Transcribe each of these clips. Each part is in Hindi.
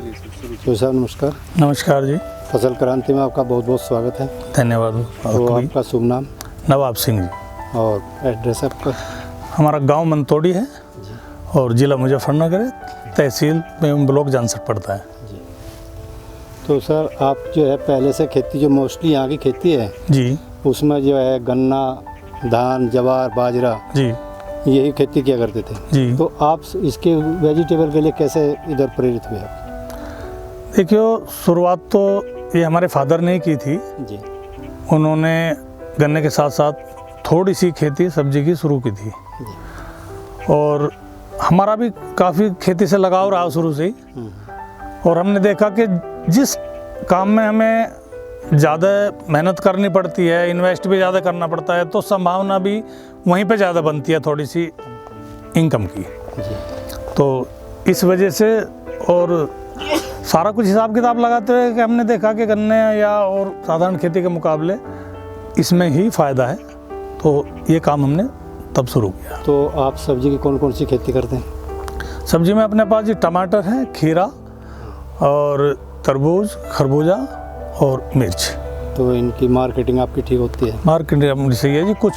तो सर नमस्कार। नमस्कार जी। फसल क्रांति में आपका बहुत बहुत स्वागत है। धन्यवाद। तो आपका शुभ नाम? नवाब सिंह जी। और एड्रेस आपका? हमारा गांव मंतोड़ी है और ज़िला मुजफ्फरनगर है, तहसील में ब्लॉक जानसठ पड़ता है जी। तो सर आप जो है पहले से खेती जो मोस्टली यहाँ की खेती है जी, उसमें जो है गन्ना, धान, जवार, बाजरा जी यही खेती किया करते थे जी। तो आप इसके वेजिटेबल के लिए कैसे इधर प्रेरित हुए आप? देखियो, शुरुआत तो ये हमारे फादर ने ही की थी जी। उन्होंने गन्ने के साथ साथ थोड़ी सी खेती सब्जी की शुरू की थी और हमारा भी काफ़ी खेती से लगाव रहा शुरू से ही। और हमने देखा कि जिस काम में हमें ज़्यादा मेहनत करनी पड़ती है, इन्वेस्ट भी ज़्यादा करना पड़ता है, तो संभावना भी वहीं पे ज़्यादा बनती है थोड़ी सी इनकम की जी। तो इस वजह से और सारा कुछ हिसाब किताब लगाते हुए कि हमने देखा कि गन्ने या और साधारण खेती के मुकाबले इसमें ही फ़ायदा है, तो ये काम हमने तब शुरू किया। तो आप सब्जी की कौन कौन सी खेती करते हैं? सब्जी में अपने पास जी टमाटर है, खीरा और तरबूज, खरबूजा और मिर्च। तो इनकी मार्केटिंग आपकी ठीक होती है? मार्केटिंग सही है जी, कुछ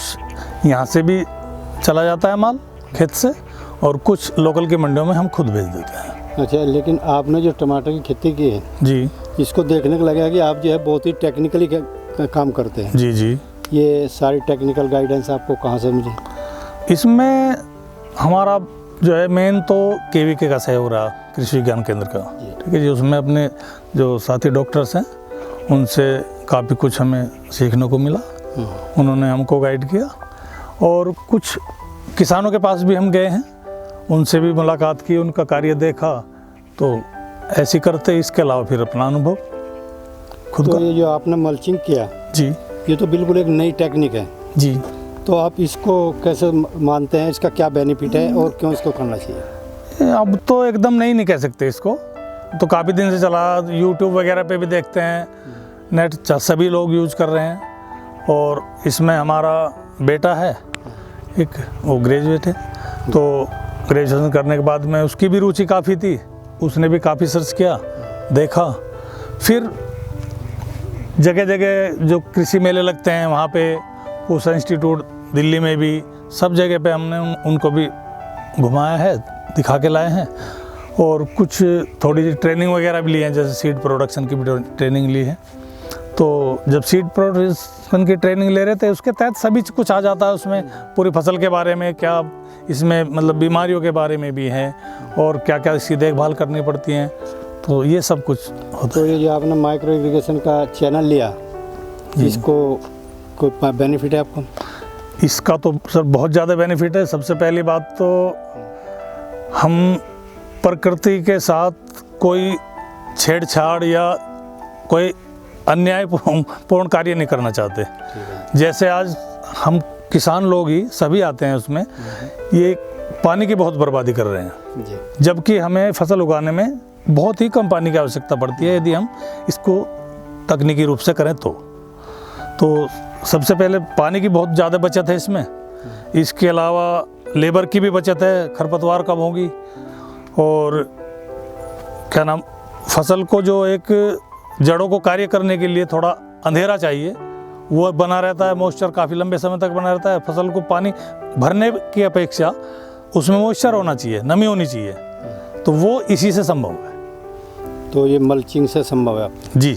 यहाँ से भी चला जाता है माल खेत से और कुछ लोकल की मंडियों में हम खुद भेज देते हैं। अच्छा, लेकिन आपने जो टमाटर की खेती की है जी, इसको देखने को लगेगा कि आप जो है बहुत ही टेक्निकली काम करते हैं। जी जी। ये सारी टेक्निकल गाइडेंस आपको कहाँ से मिली? इसमें हमारा जो है मेन तो केवीके का सहयोग रहा, कृषि विज्ञान केंद्र का। ठीक है जी। उसमें अपने जो साथी डॉक्टर्स हैं उनसे काफ़ी कुछ हमें सीखने को मिला। उन्होंने हमको गाइड किया और कुछ किसानों के पास भी हम गए हैं, उनसे भी मुलाकात की, उनका कार्य देखा, तो ऐसे करते इसके अलावा फिर अपना अनुभव खुद तो का। ये जो आपने मल्चिंग किया जी ये तो बिल्कुल एक नई टेक्निक है जी। तो आप इसको कैसे मानते हैं, इसका क्या बेनिफिट है और क्यों इसको करना चाहिए? अब तो एकदम नहीं कह सकते इसको, तो काफ़ी दिन से चला, यूट्यूब वगैरह पे भी देखते हैं, नेट सभी लोग यूज कर रहे हैं। और इसमें हमारा बेटा है एक, वो ग्रेजुएट है, तो ग्रेजुएशन करने के बाद में उसकी भी रुचि काफ़ी थी, उसने भी काफ़ी सर्च किया, देखा, फिर जगह जगह जो कृषि मेले लगते हैं वहाँ पे, पूसा इंस्टीट्यूट दिल्ली में भी, सब जगह पे हमने उनको भी घुमाया है, दिखा के लाए हैं। और कुछ थोड़ी सी ट्रेनिंग वगैरह भी ली है, जैसे सीड प्रोडक्शन की भी ट्रेनिंग ली है। तो जब सीड प्रोडक्शन की ट्रेनिंग ले रहे थे उसके तहत सभी कुछ आ जाता है उसमें, पूरी फसल के बारे में, क्या इसमें मतलब बीमारियों के बारे में भी है और क्या क्या इसकी देखभाल करनी पड़ती है, तो ये सब कुछ होता तो ये जो आपने माइक्रो इरिगेशन का चैनल लिया, इसको कोई बेनिफिट है आपको? इसका तो सर बहुत ज़्यादा बेनिफिट है। सबसे पहली बात तो हम प्रकृति के साथ कोई छेड़छाड़ या कोई अन्यायपूर्ण कार्य नहीं करना चाहते। जैसे आज हम किसान लोग ही सभी आते हैं उसमें, ये पानी की बहुत बर्बादी कर रहे हैं, जबकि हमें फसल उगाने में बहुत ही कम पानी की आवश्यकता पड़ती है यदि हम इसको तकनीकी रूप से करें तो सबसे पहले पानी की बहुत ज़्यादा बचत है इसमें। इसके अलावा लेबर की भी बचत है, खरपतवार कम होगी और क्या नाम, फसल को जो एक जड़ों को कार्य करने के लिए थोड़ा अंधेरा चाहिए वो बना रहता है, मॉइस्चर काफ़ी लंबे समय तक बना रहता है। फसल को पानी भरने की अपेक्षा उसमें मॉइस्चर होना चाहिए, नमी होनी चाहिए, तो वो इसी से संभव है। तो ये मल्चिंग से संभव है आप जी।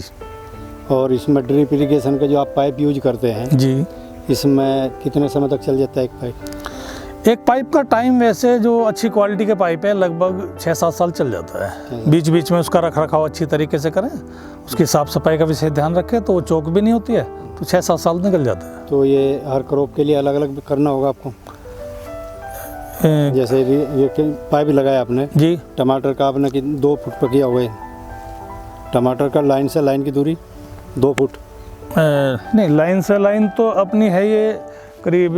और इसमें ड्रिप इरिगेशन का जो आप पाइप यूज करते हैं जी, इसमें कितने समय तक चल जाता है एक पाइप? एक पाइप का टाइम वैसे जो अच्छी क्वालिटी के पाइप है लगभग 6-7 साल चल जाता है। बीच बीच में उसका रख रखाव अच्छी तरीके से करें, उसकी साफ़ सफाई का विशेष ध्यान रखें तो वो चौक भी नहीं होती है, तो 6-7 साल निकल जाता है। तो ये हर क्रॉप के लिए अलग अलग करना होगा आपको? जैसे ये पाइप लगाया आपने जी, टमाटर का आपने 2 फुट पर किया हुआ है, टमाटर का लाइन से लाइन की दूरी 2 फुट? नहीं, लाइन से लाइन तो अपनी है ये करीब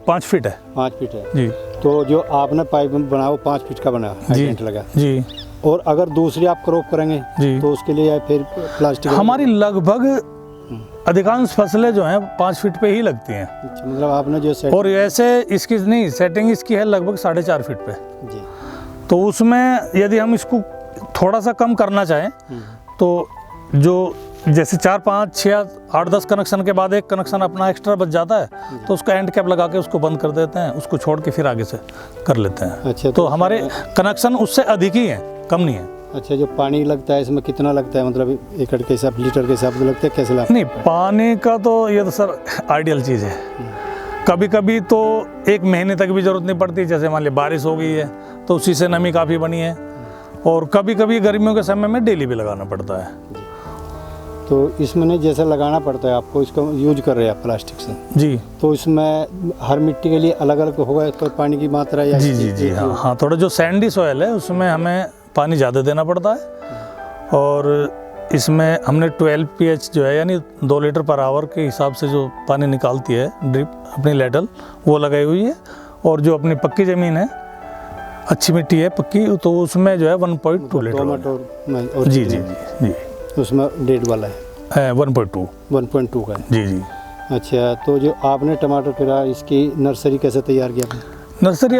5 फीट है। 5 फीट है जी। तो जो आपने पाइप बनाया वो 5 फीट का बना जी लगा जी। और अगर दूसरी आप क्रॉप करेंगे जी तो उसके लिए फिर प्लास्टिक? हमारी लगभग अधिकांश फसलें जो हैं 5 फीट पे ही लगती हैं। मतलब आपने जो और ऐसे इसकी नहीं सेटिंग इसकी है लगभग 4.5 फीट पे। जी। तो उसमें यदि हम इसको थोड़ा सा कम करना चाहें तो जो जैसे 4, 5, 6, 8, 10 कनेक्शन के बाद एक कनेक्शन अपना एक्स्ट्रा बच जाता है तो उसका एंड कैप लगा के उसको बंद कर देते हैं, उसको छोड़ के फिर आगे से कर लेते हैं। अच्छा, तो हमारे कनेक्शन उससे अधिक ही हैं, कम नहीं है। अच्छा, जो पानी लगता है इसमें कितना लगता है, मतलब एकड़ के हिसाब, लीटर के हिसाब से लगता है, कैसे लगता है? नहीं, पानी का तो ये तो सर आइडियल चीज़ है। कभी कभी तो 1 महीने तक भी ज़रूरत नहीं पड़ती, जैसे मान लिया बारिश हो गई है तो उसी से नमी काफ़ी बनी है, और कभी कभी गर्मियों के समय में डेली भी लगाना पड़ता है। तो इसमें नहीं, जैसे लगाना पड़ता है आपको, इसको यूज कर रहे हैं आप प्लास्टिक से जी तो इसमें हर मिट्टी के लिए अलग अलग होगा तो पानी की मात्रा या जी जी जी हाँ हाँ, थोड़ा जो सैंडी सॉयल है उसमें हमें पानी ज़्यादा देना पड़ता है, और इसमें हमने 12 pH जो है यानी 2 लीटर पर आवर के हिसाब से जो पानी निकालती है ड्रिप अपनी लेटल वो लगाई हुई है। और जो अपनी पक्की ज़मीन है, अच्छी मिट्टी है पक्की, तो उसमें जो है 1.2 लीटर। और जी जी जी जी उसमें 1.5 वाला है 1.2 का है। जी जी। अच्छा, तो जो आपने टमाटर करा, इसकी नर्सरी कैसे तैयार किया आपने? नर्सरी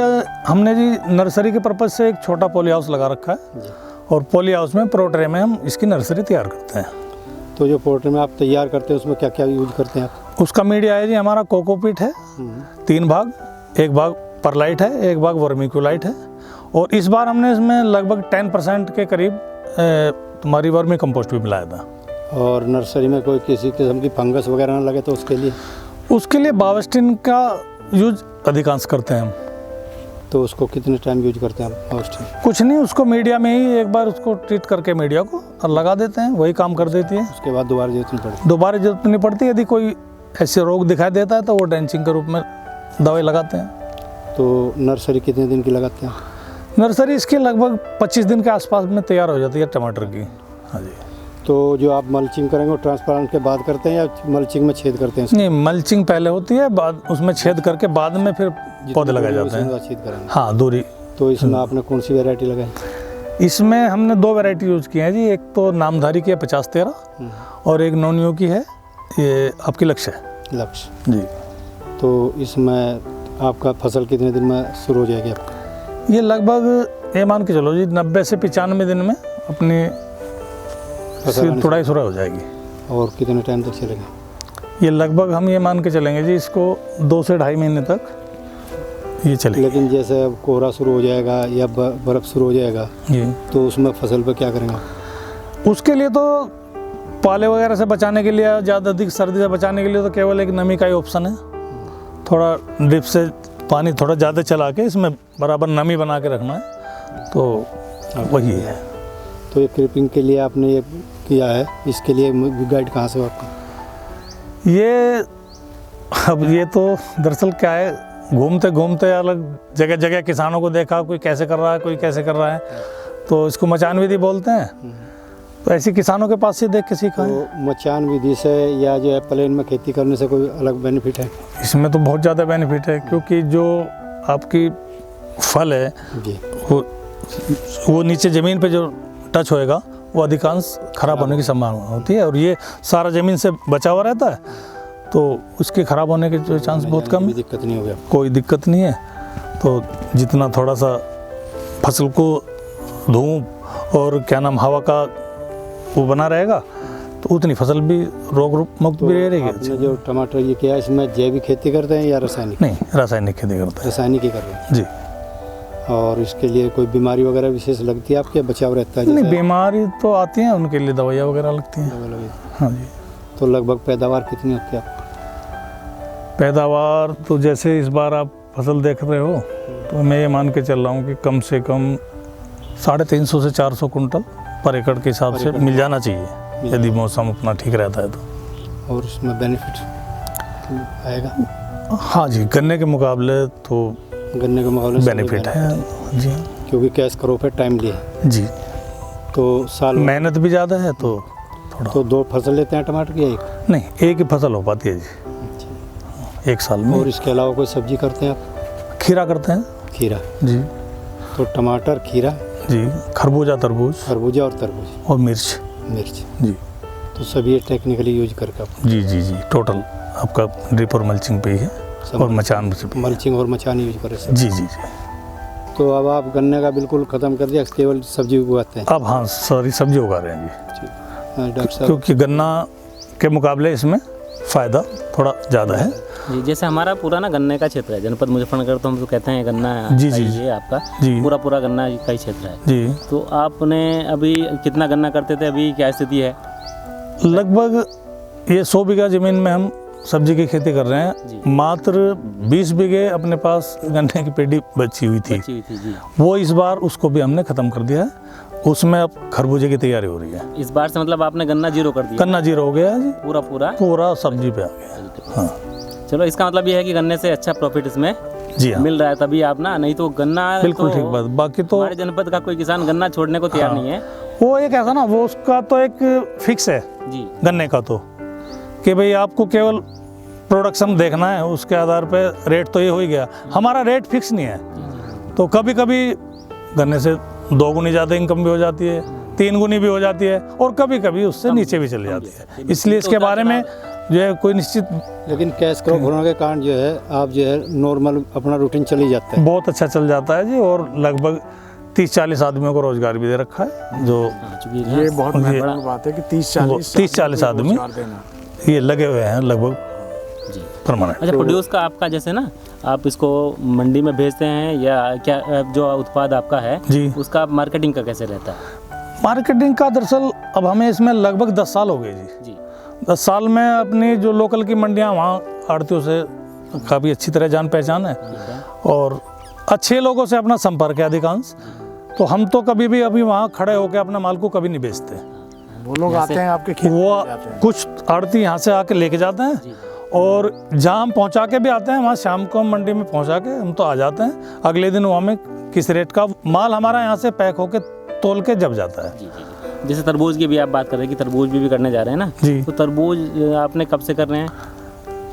हमने जी नर्सरी के पर्पज़ से एक छोटा पॉली हाउस लगा रखा है जी। और पॉली हाउस में प्रोट्रे में हम इसकी नर्सरी तैयार करते हैं। तो जो पोर्ट्रे में आप तैयार करते हैं उसमें क्या क्या यूज करते हैं आप? उसका मीडिया है जी हमारा कोकोपीट है 3 भाग, 1 भाग परलाइट है, 1 भाग वर्मिक्यूलाइट है, और इस बार हमने इसमें लगभग 10% के करीब तुम्हारी वर्मी कंपोस्ट भी मिलाया था। और नर्सरी में कोई किसी किस्म की फंगस वगैरह ना लगे तो उसके लिए बावेस्टिन का यूज अधिकांश करते हैं हम। तो उसको कितने टाइम यूज करते हैं आप बावेस्टिन? कुछ नहीं, उसको मीडिया में ही एक बार उसको ट्रीट करके मीडिया को और लगा देते हैं, वही काम कर देती है। उसके बाद दोबारा जरूरत नहीं पड़ती? दोबारा जरूरत नहीं पड़ती। यदि कोई ऐसे रोग दिखाई देता है तो वो ड्रेंचिंग के रूप में दवाई लगाते हैं। तो नर्सरी कितने दिन की लगाते हैं? नर्सरी इसकी लगभग 25 दिन के आसपास में तैयार हो जाती है टमाटर की। हाँ जी। तो जो आप मल्चिंग करेंगे वो ट्रांसप्लांट के बाद करते हैं या मल्चिंग में छेद करते हैं? नहीं, मल्चिंग पहले होती है, बाद उसमें छेद करके बाद में फिर पौधे लगाए जाते हैं। छेद करेंगे। हाँ, दूरी। तो इसमें आपने कौन सी वैरायटी लगाई? इसमें हमने 2 वैरायटी यूज़ की हैं जी। एक तो नामधारी की है 50-13 और एक नॉनियो की है, ये आपकी लक्ष्य जी। तो इसमें आपका फसल कितने दिन में शुरू हो जाएगी आपका? ये लगभग ये मान के चलो जी 90 से 95 दिन में अपनी तुड़ाई शुरू हो जाएगी। और कितने टाइम तक चलेगा? ये लगभग हम ये मान के चलेंगे जी इसको 2 से 2.5 महीने तक ये चलेगी। लेकिन जैसे अब कोहरा शुरू हो जाएगा या बर्फ़ शुरू हो जाएगा जी, तो उसमें फसल पे क्या करेंगे? उसके लिए तो पाले वगैरह से बचाने के लिए, ज़्यादा अधिक सर्दी से बचाने के लिए तो केवल एक नमी का ही ऑप्शन है। थोड़ा ड्रिप से पानी थोड़ा ज़्यादा चला के इसमें बराबर नमी बना के रखना है, तो वही है। तो ये क्रीपिंग के लिए आपने ये किया है, इसके लिए गाइड कहाँ से आपको? ये अब ये तो दरअसल क्या है, घूमते घूमते अलग जगह जगह किसानों को देखा, कोई कैसे कर रहा है, कोई कैसे कर रहा है, तो इसको मचान विधि बोलते हैं। तो ऐसे किसानों के पास से देख के सीखा है। तो मचान विधि से या जो है प्लेन में खेती करने से कोई अलग बेनिफिट है? इसमें तो बहुत ज़्यादा बेनिफिट है, क्योंकि जो आपकी फल है जी, वो नीचे ज़मीन पे जो टच होएगा वो अधिकांश खराब होने की संभावना होती है, और ये सारा ज़मीन से बचा हुआ रहता है, तो उसके ख़राब होने के जो चांस बहुत कम है। दिक्कत नहीं होगी, कोई दिक्कत नहीं है। तो जितना थोड़ा सा फसल को धूप और क्या नाम हवा का वो बना रहेगा तो उतनी फसल भी रोग मुक्त भी रहेगी। आपने जो टमाटर ये किया, इसमें जैविक खेती करते हैं या रासायनिक? नहीं, रासायनिक खेती करते हैं। रासायनिक ही कर रहे हैं जी। और इसके लिए कोई बीमारी वगैरह विशेष लगती है आपके, बचाव रहता है? नहीं, बीमारी तो आती है, उनके लिए दवाइयाँ वगैरह लगती हैं। हाँ जी। तो लगभग पैदावार कितनी होती है आपको? पैदावार तो जैसे इस बार आप फसल देख रहे हो, तो मैं ये मान के चल रहा हूँ कि कम से कम 350 से 400 कुंटल पर एकड़ के हिसाब से मिल जाना चाहिए, यदि मौसम अपना ठीक रहता है तो। और उसमें बेनिफिट आएगा? हाँ जी, गन्ने के मुकाबले तो गन्ने के मुकाबले बेनिफिट है जी, क्योंकि कैश क्रॉप है, टाइमली है जी। तो साल मेहनत भी ज़्यादा है, तो थोड़ा। तो 2 फसल लेते हैं टमाटर की? एक नहीं, एक ही फसल हो पाती है जी एक साल में। और इसके अलावा कोई सब्जी करते हैं आप? खीरा करते हैं। खीरा जी। तो टमाटर, खीरा जी, खरबूजा, तरबूज, खरबूजा और तरबूज और मिर्च जी। तो सब ये टेक्निकली यूज करके आप? जी जी जी, टोटल आपका ड्रिप और मल्चिंग पे ही है, और मचान से मल्चिंग और मचान यूज कर रहे हैं? जी जी जी। तो अब आप गन्ने का बिल्कुल ख़त्म कर दिया, केवल सब्जी उगाते हैं? अब हाँ सारी सब्जी उगा रहे हैं जी, हाँ, डॉक्टर साहब। क्योंकि गन्ना के मुकाबले इसमें फ़ायदा थोड़ा ज़्यादा है। जी, जैसे हमारा पूरा ना गन्ने का क्षेत्र है, जनपद मुजफ्फरनगर, तो हम तो कहते हैं गन्ना जी, का जी, ही है आपका, जी। पूरा गन्ना का ही क्षेत्र है। जी, तो आपने अभी कितना गन्ना करते थे, अभी क्या स्थिति है? लगभग ये 100 बीघा ज़मीन में हम सब्जी की खेती कर रहे जी। हैं। मात्र 20 बीघे अपने पास गन्ने की पेटी बची हुई थी, जी। वो इस बार उसको भी हमने ख़त्म कर दिया है। उसमें अब खरबूजे की तैयारी हो रही है। इस बार से मतलब आपने गन्ना जीरो कर दिया? गन्ना जीरो हो गया है जी, पूरा सब्जी पे आ गया। हाँ चलो, इसका मतलब ये है कि गन्ने से अच्छा प्रॉफिट इसमें जी हाँ, मिल रहा है, तभी आप ना, नहीं तो गन्ना बिल्कुल तो ठीक बात। बाकी तो हमारे जनपद का कोई किसान गन्ना छोड़ने को तैयार हाँ। नहीं है। वो एक ऐसा ना, वो उसका तो एक फिक्स है जी गन्ने का, तो कि भाई आपको केवल प्रोडक्शन देखना है, उसके आधार पे रेट तो ये हो ही गया। हमारा रेट फिक्स नहीं है, तो कभी कभी गन्ने से 2 गुनी ज़्यादा इनकम भी हो जाती है, 3 गुनी भी हो जाती है, और कभी कभी उससे नीचे भी चली जाती है। इसलिए इसके बारे में जो है कोई निश्चित, लेकिन कैश क्रॉप होने के कारण जो है आप जो है नॉर्मल अपना रूटीन चली जाता है। बहुत अच्छा चल जाता है जी, और लगभग 30-40 आदमियों को रोजगार भी दे रखा है। जो चूंकि ये बहुत महत्वपूर्ण बात है कि 30-40 आदमी ये लगे हुए हैं लगभग जी। परमानेंट। अच्छा, प्रोड्यूस का आपका जैसे ना, आप इसको मंडी में भेजते हैं या क्या, जो उत्पाद आपका है जी, उसका मार्केटिंग का कैसे रहता है? मार्केटिंग का दरअसल अब हमें इसमें लगभग 10 साल हो गए जी। 10 साल में अपनी जो लोकल की मंडियां, वहाँ आड़तियों से काफ़ी अच्छी तरह जान पहचान है, और अच्छे लोगों से अपना संपर्क है अधिकांश। तो हम तो कभी भी अभी वहाँ खड़े होकर अपना माल को कभी नहीं बेचते। वो लोग आते हैं आपके खेत वो में जाते हैं। कुछ आड़ती यहाँ से आके लेके जाते हैं, और जहाँ हम पहुँचा के भी आते हैं, वहाँ शाम को हम मंडी में पहुँचा के हम तो आ जाते हैं। अगले दिन वहाँ में किस रेट का माल हमारा यहाँ से पैक होके तोल के जब जाता है। जी। जैसे तरबूज की भी आप बात कर रहे हैं कि तरबूज भी करने जा रहे हैं ना जी। तो तरबूज आपने कब से कर रहे हैं?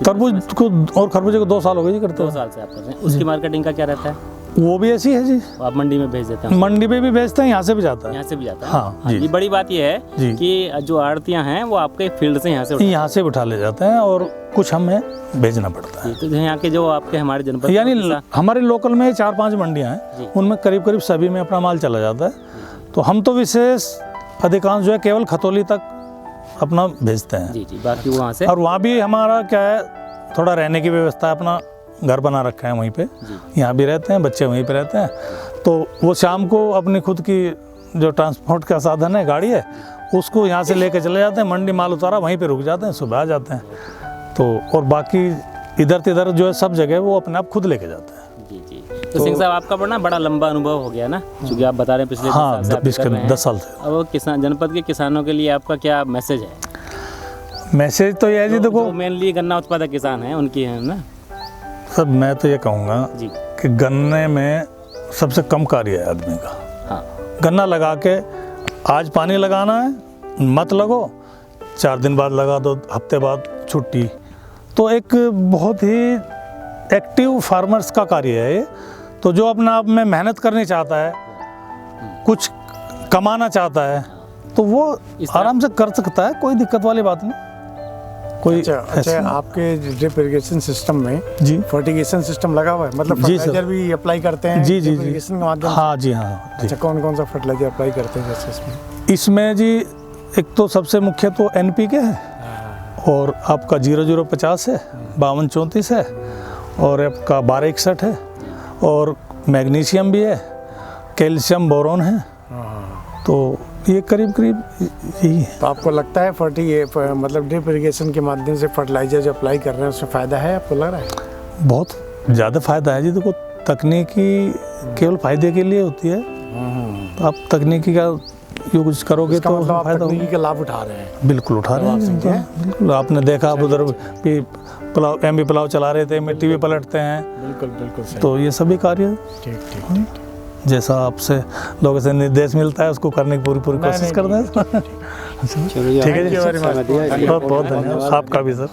तरबूज को और खरबूजे को 2 साल हो गए जी करते 2 हुए। साल से आप कर रहे हैं। उसकी मार्केटिंग का क्या रहता है? वो भी ऐसी है जी, आप मंडी में भेज देते हैं? मंडी में भी बेचते हैं, यहाँ से भी जाता है। यहाँ से भी जाता है? हाँ, जी। ये बड़ी बात ये है जी। कि जो आड़तियाँ हैं वो आपके फील्ड से यहाँ से यहाँ से उठा ले जाते हैं, और कुछ हमें भेजना पड़ता है। तो यहाँ के जो आपके हमारे जनपद यानी के हमारे लोकल में 4-5 मंडियाँ जी। हैं, उनमें करीब करीब सभी में अपना माल चला जाता है। तो हम तो विशेष अधिकांश जो है केवल खतौली तक अपना भेजते हैं। जी, बाकी वहाँ से, और वहाँ भी हमारा क्या है, थोड़ा रहने की व्यवस्था है, अपना घर बना रखा है वहीं पे, यहाँ भी रहते हैं, बच्चे वहीं पे रहते हैं। तो वो शाम को अपनी खुद की जो ट्रांसपोर्ट का साधन है, गाड़ी है, उसको यहाँ से लेके चले जाते हैं, मंडी माल उतारा वहीं पे रुक जाते हैं, सुबह आ जाते हैं। तो और बाकी इधर तिधर जो है सब जगह वो अपने आप खुद लेके जाते हैं। जी। तो सिंह साहब, आपका बड़ा लंबा अनुभव हो गया ना, क्योंकि आप बता रहे हैं पिछले हाँ, 10 साल से। अब किसान, जनपद के किसानों के लिए आपका क्या मैसेज है? मैसेज तो ये है जी, देखो मेनली गन्ना उत्पादक किसान हैं, उनकी है ना सर, मैं तो ये कहूँगा जी कि गन्ने में सबसे कम कार्य है आदमी का। हाँ, गन्ना लगा के आज पानी लगाना है, मत लगो, 4 दिन बाद लगा दो, हफ्ते बाद छुट्टी। तो एक बहुत ही एक्टिव फार्मर्स का कार्य है ये। तो जो अपने आप में मेहनत करनी चाहता है, कुछ कमाना चाहता है, तो वो आराम से कर सकता है, कोई दिक्कत वाली बात नहीं। कोई अच्छा, आपके ड्रिप इरिगेशन सिस्टम में जी फर्टिगेशन सिस्टम लगा हुआ है, मतलब जी सर। फर्टिलाइजर भी अप्लाई करते हैं जी जी ड्रिप इरिगेशन के माध्यम से? हाँ जी, हाँ जी। अच्छा, कौन कौन सा फर्टिलाइजर अप्लाई करते हैं जैसे इसमें? इसमें जी एक तो सबसे मुख्य तो NPK है, और आपका 0050 है, 5234 है, और आपका 1261 है, और मैग्नीशियम भी है, कैल्शियम बोरोन है। तो ये करीब करीब यही है। तो आपको लगता है मतलब ड्रिप इरिगेशन के माध्यम से फर्टिलाइजर जो अप्लाई कर रहे हैं उसमें फ़ायदा है, आपको लग रहा है? बहुत ज़्यादा फ़ायदा है जी। देखो, तकनीकी केवल फ़ायदे के लिए होती है, तो आप तकनीकी का यूज करोगे इसका तो मतलब आप फायदा तकनीकी का लाभ उठा रहे हैं? बिल्कुल उठा रहे हैं, बिल्कुल। आपने देखा आप उधर भी पुलाव, MB पुलाव चला रहे थे, मिट्टी भी पलटते हैं, बिल्कुल सही। तो ये सभी कार्य ठीक। जैसा आपसे लोगों से निर्देश मिलता है उसको करने की पूरी कोशिश करते हैं। चलो जी, ठीक है जी, आपने समय दिया, इसलिए बहुत बहुत धन्यवाद आपका भी सर।